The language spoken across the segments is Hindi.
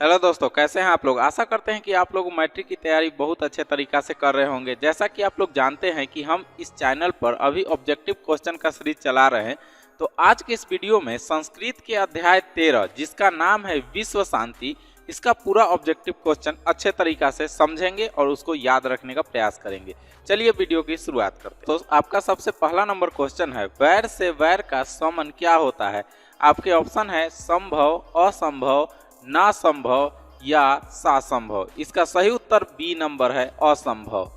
हेलो दोस्तों, कैसे हैं आप लोग। आशा करते हैं कि आप लोग मैट्रिक की तैयारी बहुत अच्छे तरीक़ा से कर रहे होंगे। जैसा कि आप लोग जानते हैं कि हम इस चैनल पर अभी ऑब्जेक्टिव क्वेश्चन का सीरीज चला रहे हैं। तो आज के इस वीडियो में संस्कृत के अध्याय 13 जिसका नाम है विश्व शांति, इसका पूरा ऑब्जेक्टिव क्वेश्चन अच्छे तरीक़ा से समझेंगे और उसको याद रखने का प्रयास करेंगे। चलिए वीडियो की शुरुआत करते हैं। तो आपका सबसे पहला नंबर क्वेश्चन है, वैर से वैर का समन क्या होता है। आपके ऑप्शन है संभव, असंभव, ना संभव या सासंभव। इसका सही उत्तर बी नंबर है, असंभव।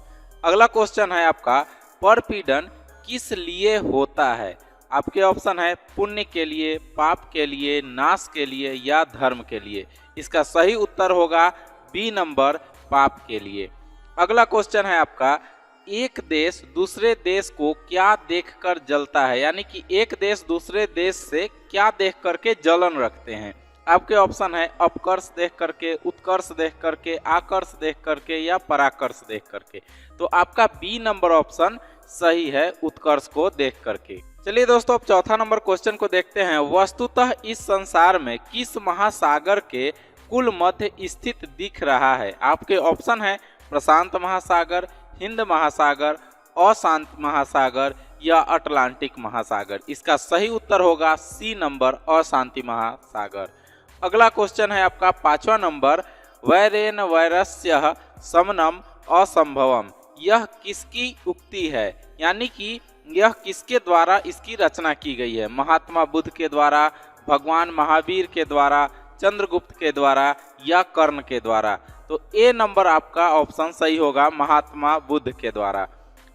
अगला क्वेश्चन है आपका, परपीड़न किस लिए होता है। आपके ऑप्शन है पुण्य के लिए, पाप के लिए, नाश के लिए या धर्म के लिए। इसका सही उत्तर होगा बी नंबर, पाप के लिए। अगला क्वेश्चन है आपका, एक देश दूसरे देश को क्या देखकर जलता है, यानी कि एक देश दूसरे देश से क्या देख करके जलन रखते हैं। आपके ऑप्शन है अपकर्ष देख करके, उत्कर्ष देख करके, आकर्ष देख करके या पराकर्ष देख करके। तो आपका बी नंबर ऑप्शन सही है, उत्कर्ष को देख करके। चलिए दोस्तों, अब चौथा नंबर क्वेश्चन को देखते हैं। वस्तुतः इस संसार में किस महासागर के कुल मध्य स्थित दिख रहा है। आपके ऑप्शन है प्रशांत महासागर, हिंद महासागर, अशांत महासागर या अटलांटिक महासागर। इसका सही उत्तर होगा सी नंबर, अशांति महासागर। अगला क्वेश्चन है आपका पांचवा नंबर, वैरेन वैरस्य समनम असंभवम। यह किसकी उक्ति है, यानी कि यह किसके द्वारा इसकी रचना की गई है। महात्मा बुद्ध के द्वारा, भगवान महावीर के द्वारा, चंद्रगुप्त के द्वारा या कर्ण के द्वारा। तो ए नंबर आपका ऑप्शन सही होगा, महात्मा बुद्ध के द्वारा।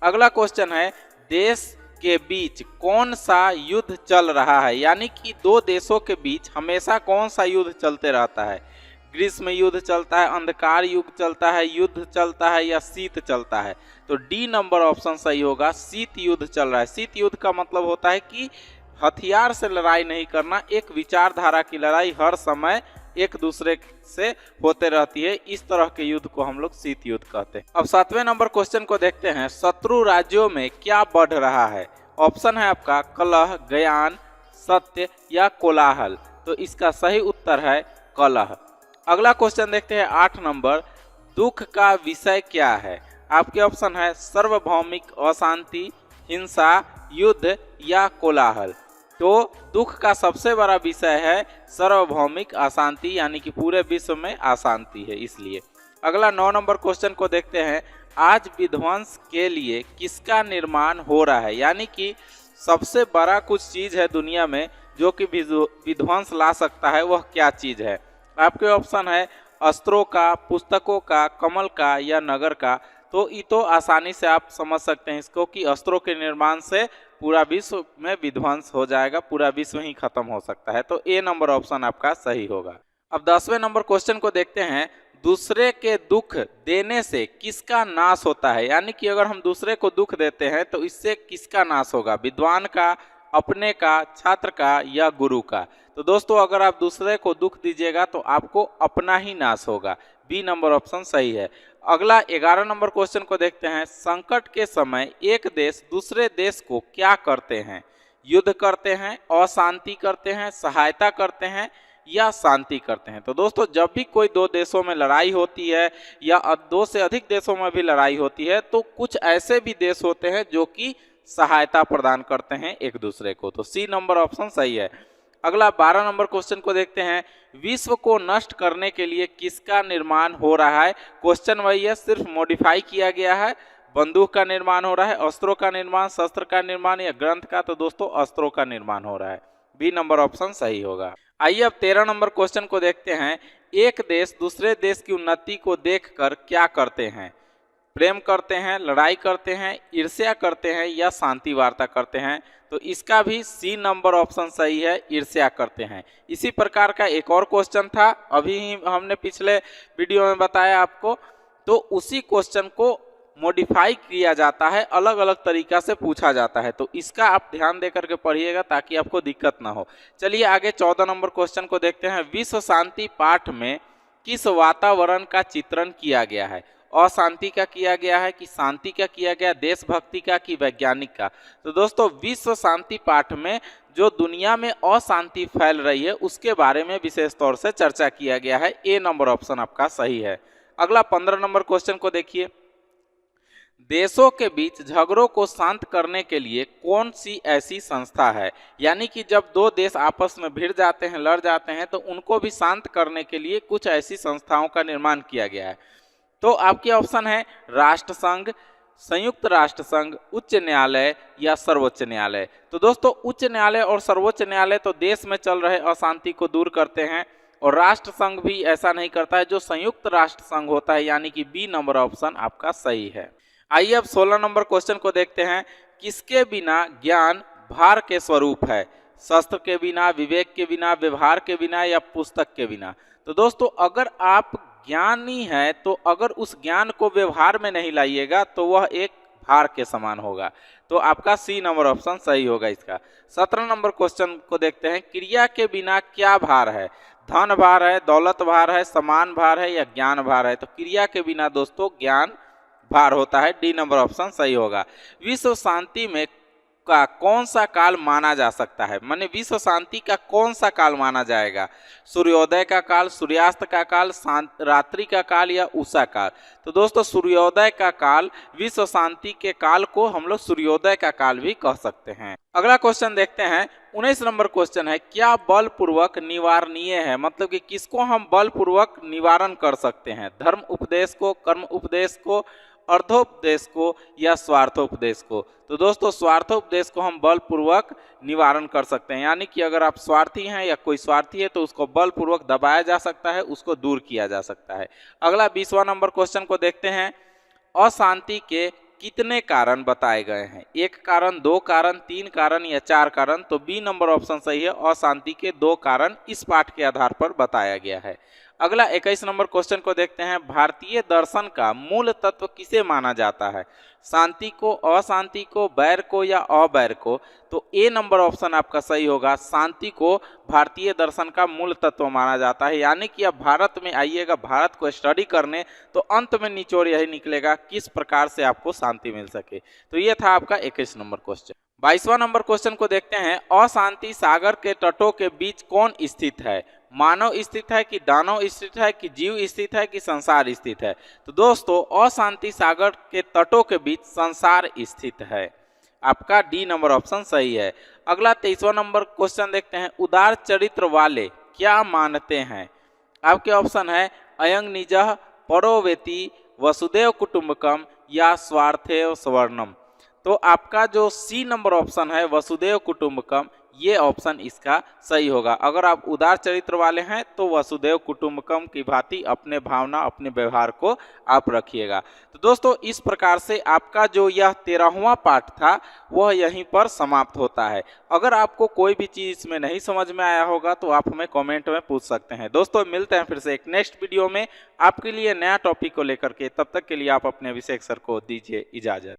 अगला क्वेश्चन है, देश के बीच कौन सा युद्ध चल रहा है, यानी कि दो देशों के बीच हमेशा कौन सा युद्ध चलते रहता है। ग्रीष्म युद्ध चलता है, अंधकार युग चलता है, युद्ध चलता है या शीत चलता है। तो डी नंबर ऑप्शन सही होगा, शीत युद्ध चल रहा है। शीत युद्ध का मतलब होता है कि हथियार से लड़ाई नहीं करना, एक विचारधारा की लड़ाई हर समय एक दूसरे से होते रहती है। इस तरह के युद्ध को हम लोग शीत युद्ध कहते हैं। अब सातवें नंबर क्वेश्चन को देखते हैं, शत्रु राज्यों में क्या बढ़ रहा है। ऑप्शन है आपका कलह, ज्ञान, सत्य या कोलाहल। तो इसका सही उत्तर है कलह। अगला क्वेश्चन देखते हैं 8 नंबर, दुख का विषय क्या है। आपके ऑप्शन है सार्वभौमिक अशांति, हिंसा, युद्ध या कोलाहल। तो दुख का सबसे बड़ा विषय है सार्वभौमिक अशांति, यानी कि पूरे विश्व में अशांति है इसलिए। अगला 9 नंबर क्वेश्चन को देखते हैं, आज विध्वंस के लिए किसका निर्माण हो रहा है, यानी कि सबसे बड़ा कुछ चीज है दुनिया में जो कि विध्वंस ला सकता है, वह क्या चीज है। आपके ऑप्शन है अस्त्रों का, पुस्तकों का, कमल का या नगर का। तो ये तो आसानी से आप समझ सकते हैं इसको कि अस्त्रों के निर्माण से पूरा विश्व में विध्वंस हो जाएगा, पूरा विश्व ही खत्म हो सकता है। तो ए नंबर ऑप्शन आपका सही होगा। अब 10वें नंबर क्वेश्चन को देखते हैं, दूसरे के दुख देने से किसका नाश होता है, यानी कि अगर हम दूसरे को दुख देते हैं तो इससे किसका नाश होगा। विद्वान का, अपने का, छात्र का या गुरु का। तो दोस्तों, अगर आप दूसरे को दुख दीजिएगा तो आपको अपना ही नाश होगा। बी नंबर ऑप्शन सही है। अगला 11 नंबर क्वेश्चन को देखते हैं, संकट के समय एक देश दूसरे देश को क्या करते हैं। युद्ध करते हैं, अशांति करते हैं, सहायता करते हैं या शांति करते हैं। तो दोस्तों, जब भी कोई दो देशों में लड़ाई होती है या दो से अधिक देशों में भी लड़ाई होती है, तो कुछ ऐसे भी देश होते हैं जो कि सहायता प्रदान करते हैं एक दूसरे को। तो सी नंबर ऑप्शन सही है। अगला 12 नंबर क्वेश्चन को देखते हैं, विश्व को नष्ट करने के लिए किसका निर्माण हो रहा है। क्वेश्चन वही है, सिर्फ मॉडिफाई किया गया है। बंदूक का निर्माण हो रहा है, अस्त्रों का निर्माण, शस्त्र का निर्माण या ग्रंथ का। तो दोस्तों, अस्त्रों का निर्माण हो रहा है। बी नंबर ऑप्शन सही होगा। आइए अब 13 नंबर क्वेश्चन को देखते हैं, एक देश दूसरे देश की उन्नति को देखकर क्या करते हैं। प्रेम करते हैं, लड़ाई करते हैं, ईर्ष्या करते हैं या शांति वार्ता करते हैं। तो इसका भी सी नंबर ऑप्शन सही है, ईर्ष्या करते हैं। इसी प्रकार का एक और क्वेश्चन था, अभी ही हमने पिछले वीडियो में बताया आपको। तो उसी क्वेश्चन को मॉडिफाई किया जाता है, अलग अलग तरीका से पूछा जाता है। तो इसका आप ध्यान देकर के पढ़िएगा ताकि आपको दिक्कत ना हो। चलिए आगे 14 नंबर क्वेश्चन को देखते हैं, विश्व शांति पाठ में किस वातावरण का चित्रण किया गया है। अशांति का किया गया है कि शांति का किया गया, देशभक्ति का कि वैज्ञानिक का। तो दोस्तों विश्व शांति पाठ में जो दुनिया में अशांति फैल रही है उसके बारे में विशेष तौर से चर्चा किया गया है। ए नंबर ऑप्शन आपका सही है। अगला 15 नंबर क्वेश्चन को देखिए, देशों के बीच झगड़ों को शांत करने के लिए कौन सी ऐसी संस्था है। यानी कि जब दो देश आपस में भिड़ जाते हैं, लड़ जाते हैं, तो उनको भी शांत करने के लिए कुछ ऐसी संस्थाओं का निर्माण किया गया है। तो आपके ऑप्शन है राष्ट्र संघ, संयुक्त राष्ट्र संघ, उच्च न्यायालय या सर्वोच्च न्यायालय। तो दोस्तों उच्च न्यायालय और सर्वोच्च न्यायालय तो देश में चल रहे अशांति को दूर करते हैं, और राष्ट्र संघ भी ऐसा नहीं करता है। जो संयुक्त राष्ट्र संघ होता है, यानी कि बी नंबर ऑप्शन आपका सही है। आइए अब 16 नंबर क्वेश्चन को देखते हैं, किसके बिना ज्ञान भार के स्वरूप है। शस्त्र के बिना, विवेक के बिना, व्यवहार के बिना या पुस्तक के बिना। तो दोस्तों अगर आप ज्ञानी हैं तो अगर उस ज्ञान को व्यवहार में नहीं लाइएगा तो वह एक भार के समान होगा। तो आपका सी नंबर ऑप्शन सही होगा इसका। 17 नंबर क्वेश्चन को देखते हैं, क्रिया के बिना क्या भार है। धन भार है, दौलत भार है, सम्मान भार है या ज्ञान भार है। तो क्रिया के बिना दोस्तों ज्ञान भार होता है। डी नंबर ऑप्शन सही होगा। विश्व शांति में का कौन सा काल माना जा सकता है, माने विश्व शांति का कौन सा काल माना जाएगा। सूर्योदय का काल, सूर्यास्त का काल, रात्रि का काल या उषा काल। तो दोस्तों सूर्योदय का काल, विश्व शांति के काल को हम लोग सूर्योदय का काल भी कह सकते हैं। अगला क्वेश्चन देखते हैं, 19 नंबर क्वेश्चन है, क्या बलपूर्वक निवारणीय है। मतलब कि किसको हम बलपूर्वक निवारण कर सकते हैं। धर्म उपदेश को, कर्म उपदेश को, अर्थोपदेश को या स्वार्थोपदेश को। तो दोस्तों स्वार्थोपदेश को हम बलपूर्वक निवारण कर सकते हैं। यानी कि अगर आप स्वार्थी हैं या कोई स्वार्थी है तो उसको बलपूर्वक दबाया जा सकता है, उसको दूर किया जा सकता है। अगला 20वां नंबर क्वेश्चन को देखते हैं, अशांति के कितने कारण बताए गए हैं। एक कारण, दो कारण, तीन कारण या चार कारण। तो बी नंबर ऑप्शन सही है, अशांति के 2 कारण इस पाठ के आधार पर बताया गया है। अगला 21 नंबर क्वेश्चन को देखते हैं, भारतीय दर्शन का मूल तत्व किसे माना जाता है। शांति को, अशांति को, बैर को या अबैर को। तो ए नंबर ऑप्शन आपका सही होगा, शांति को भारतीय दर्शन का मूल तत्व माना जाता है। यानी कि अब भारत में आइएगा, भारत को स्टडी करने, तो अंत में निचोड़ यही निकलेगा किस प्रकार से आपको शांति मिल सके। तो ये था आपका 21 नंबर क्वेश्चन। 22वां नंबर क्वेश्चन को देखते हैं, अशांति सागर के तटों के बीच कौन स्थित है। मानव स्थित है कि दानव स्थित है कि जीव स्थित है कि संसार स्थित है। तो दोस्तों अशांति सागर के तटों के बीच संसार स्थित है। आपका डी नंबर ऑप्शन सही है। अगला 23वां नंबर क्वेश्चन देखते हैं, उदार चरित्र वाले क्या मानते हैं। आपके ऑप्शन है अयं निजः, परोवेति, वसुदेव कुटुंबकम या स्वार्थेव स्वर्णम। तो आपका जो सी नंबर ऑप्शन है वसुदेव कुटुंबकम, ये ऑप्शन इसका सही होगा। अगर आप उदार चरित्र वाले हैं तो वसुदेव कुटुंबकम की भांति अपने भावना, अपने व्यवहार को आप रखिएगा। तो दोस्तों इस प्रकार से आपका जो यह 13वां पाठ था वह यहीं पर समाप्त होता है। अगर आपको कोई भी चीज़ इसमें नहीं समझ में आया होगा तो आप हमें कमेंट में पूछ सकते हैं। दोस्तों मिलते हैं फिर से एक नेक्स्ट वीडियो में आपके लिए नया टॉपिक को लेकर के। तब तक के लिए आप अपने अभिषेक सर को दीजिए इजाज़त।